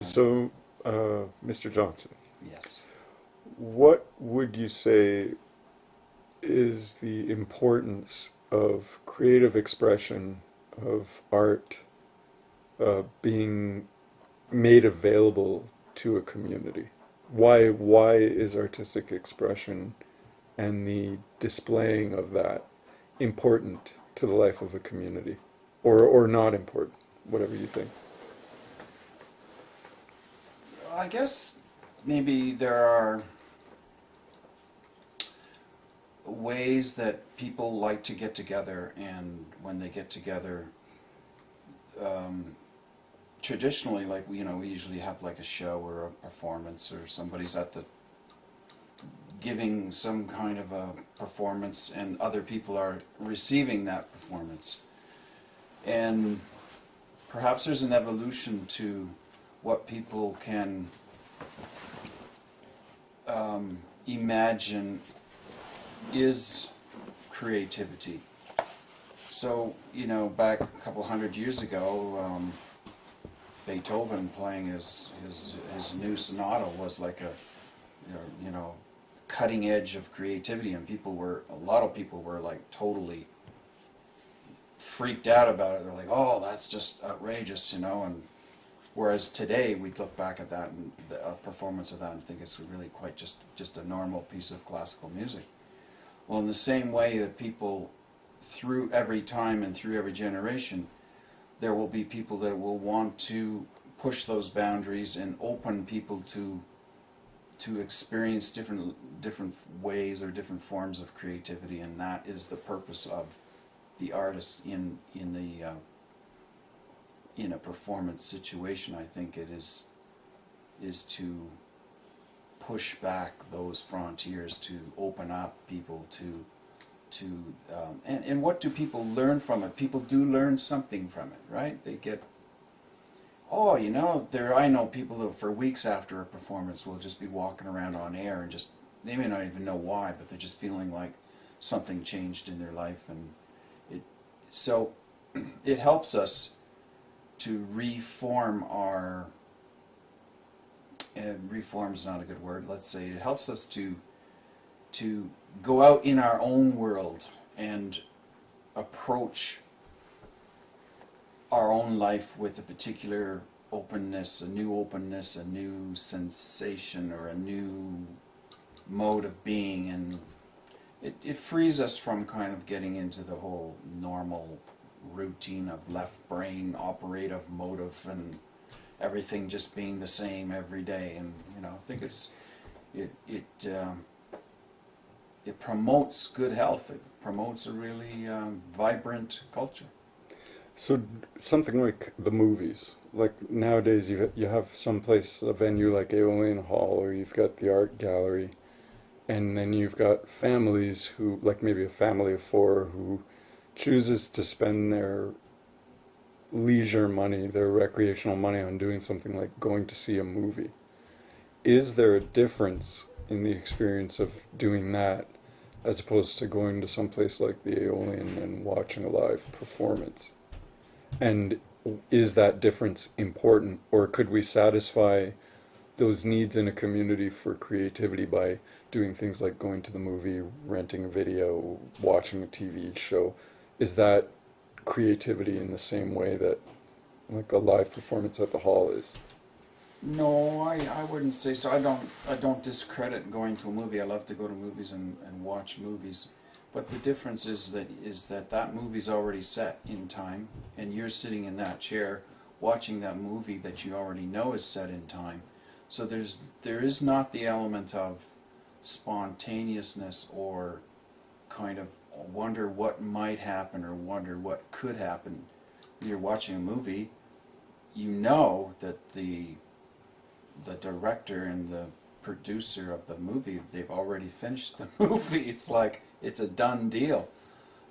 So, Mr. Johnson, Yes. what would you say is the importance of creative expression, of art, being made available to a community? Why is artistic expression and the displaying of that important to the life of a community, or not important, whatever you think? I guess maybe there are ways that people like to get together, and when they get together, um, traditionally, like we usually have like a show or a performance, or somebody's at the giving some kind of a performance, and other people are receiving that performance. And perhaps there's an evolution to what people can imagine is creativity. So, back a couple hundred years ago, Beethoven playing his new sonata was like a cutting edge of creativity, and a lot of people were like totally freaked out about it. They're like, oh, that's just outrageous. And whereas today we'd look back at that and a performance of that and think it's really quite just a normal piece of classical music. Well, in the same way that people, through every time and through every generation, there will be people that will want to push those boundaries and open people to experience different ways or different forms of creativity, and that is the purpose of the artist in a performance situation. I think it is to push back those frontiers, to open up people and what do people learn from it? People do learn something from it, right? They get, oh, I know people that for weeks after a performance will just be walking around on air and just, they may not even know why, but they're just feeling like something changed in their life. And so it helps us to reform our, and reform is not a good word, let's say it helps us to go out in our own world and approach our own life with a particular openness, a new sensation, or a new mode of being. And it frees us from kind of getting into the whole normal routine of left brain operative motive and everything just being the same every day. And I think it it um, it promotes good health. It promotes a really vibrant culture. So something like the movies, like nowadays you have some place, a venue like Aeolian Hall, or you've got the art gallery, and then you've got families who, like maybe a family of four, who chooses to spend their leisure money, their recreational money on doing something like going to see a movie. Is there a difference in the experience of doing that as opposed to going to some place like the Aeolian and watching a live performance? And is that difference important, or could we satisfy those needs in a community for creativity by doing things like going to the movie, renting a video, watching a TV show? Is that creativity in the same way that like a live performance at the hall is? No, I wouldn't say so. I don't discredit going to a movie. I love to go to movies and watch movies. But the difference is that movie's already set in time, and you're sitting in that chair watching that movie that you already know is set in time. So there is not the element of spontaneousness or kind of wonder what might happen or wonder what could happen. When you're watching a movie, you know that the director and the producer of the movie, they've already finished the movie. It's like it's a done deal.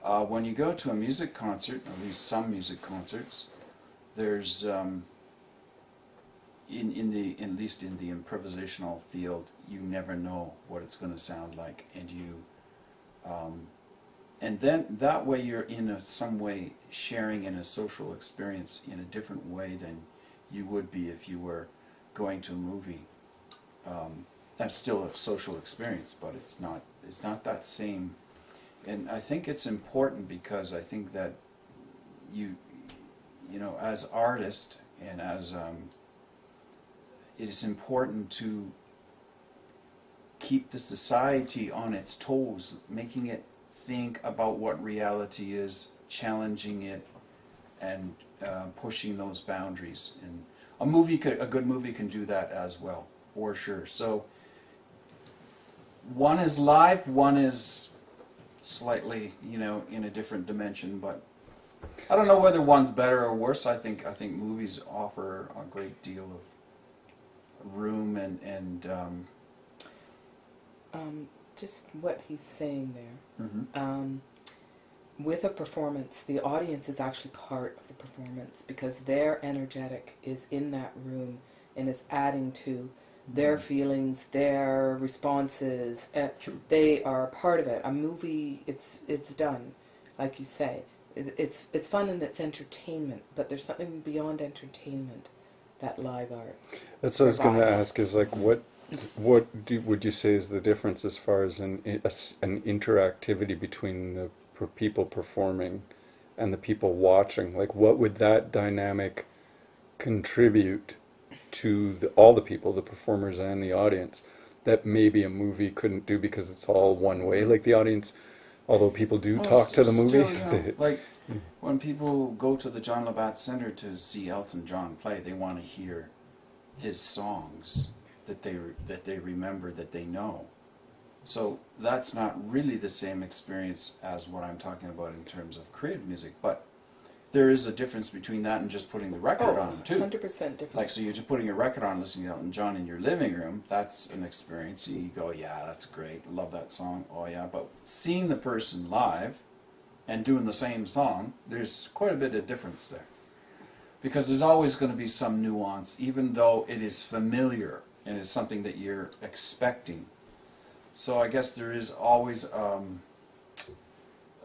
When you go to a music concert, at least some music concerts, there's at least in the improvisational field, you never know what it's going to sound like, um, and then that way you're some way sharing in a social experience in a different way than you would be if you were going to a movie. That's still a social experience, but it's not that same. And I think it's important because I think that you know, as artists and as it is important to keep the society on its toes, making it think about what reality is, challenging it, and pushing those boundaries. And a good movie can do that as well, for sure. So one is live, one is slightly, you know, in a different dimension, but I don't know whether one's better or worse. I think movies offer a great deal of room and just what he's saying there. mm-hmm. With a performance, the audience is actually part of the performance because their energetic is in that room and is adding to their feelings, their responses. They are part of it. A movie, it's done, like you say. It's fun and it's entertainment, but there's something beyond entertainment that live art That's what I was going to provides. ask. Is like would you say is the difference as far as an interactivity between the people performing and the people watching? Like, what would that dynamic contribute to all the people, the performers and the audience, that maybe a movie couldn't do because it's all one way? Like the audience, although people do Well, talk to the movie, still, you know, like when people go to the John Labatt Center to see Elton John play, they want to hear his songs that they remember, that they know. So that's not really the same experience as what I'm talking about in terms of creative music, but there is a difference between that and just putting the record on too. 100% difference. Like, so you're just putting a record on, listening to Elton John in your living room, that's an experience. You go, yeah, that's great, love that song, oh yeah. But seeing the person live and doing the same song, there's quite a bit of difference there. Because there's always going to be some nuance, even though it is familiar and it's something that you're expecting. So I guess there is always,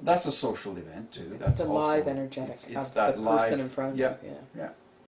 that's a social event too. It's That's the also, live energetic it's of that the live, person in front of yeah, you. Yeah. yeah.